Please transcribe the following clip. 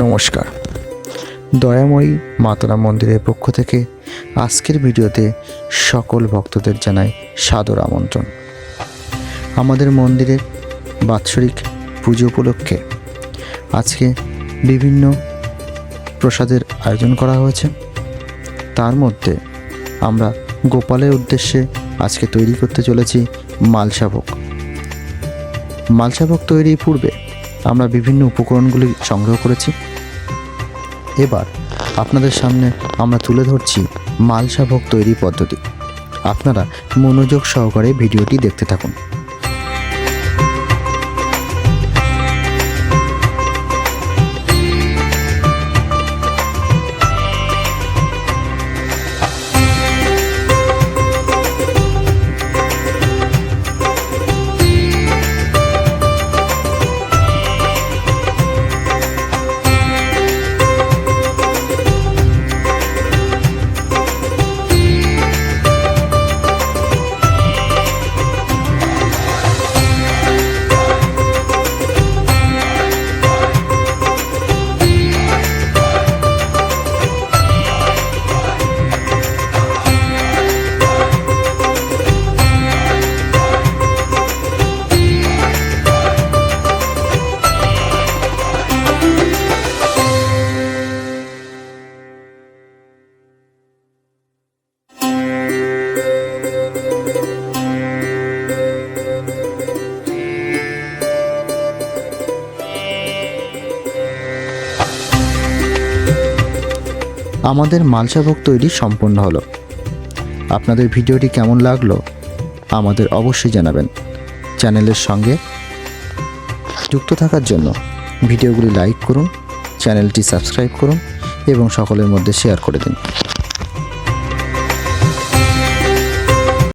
নমস্কার। দয়াময়ী মাতারা মন্দিরের পক্ষ থেকে আজকের ভিডিওতে সকল ভক্তদের জানাই সাদর আমন্ত্রণ। আমাদের মন্দিরের বাৎসরিক পুজো উপলক্ষে আজকে বিভিন্ন প্রসাদের আয়োজন করা হয়েছে। তার মধ্যে আমরা গোপালের উদ্দেশ্যে আজকে তৈরি করতে চলেছি মালসাভোগ। মালসাভোগ তৈরির পূর্বে আমরা বিভিন্ন উপকরণগুলি সংগ্রহ করেছি। এবার আপনাদের সামনে আমরা তুলে ধরছি মালসাভোগ তৈরি পদ্ধতি। আপনারা মনোযোগ সহকারে ভিডিওটি দেখতে থাকুন। আমাদের মালসাভোগ তৈরি সম্পূর্ণ হলো। আপনাদের ভিডিওটি কেমন লাগলো আমাদের অবশ্যই জানাবেন। চ্যানেলের সঙ্গে যুক্ত থাকার জন্য ভিডিওগুলি লাইক করুন, চ্যানেলটি সাবস্ক্রাইব করুন এবং সকলের মধ্যে শেয়ার করে দিন।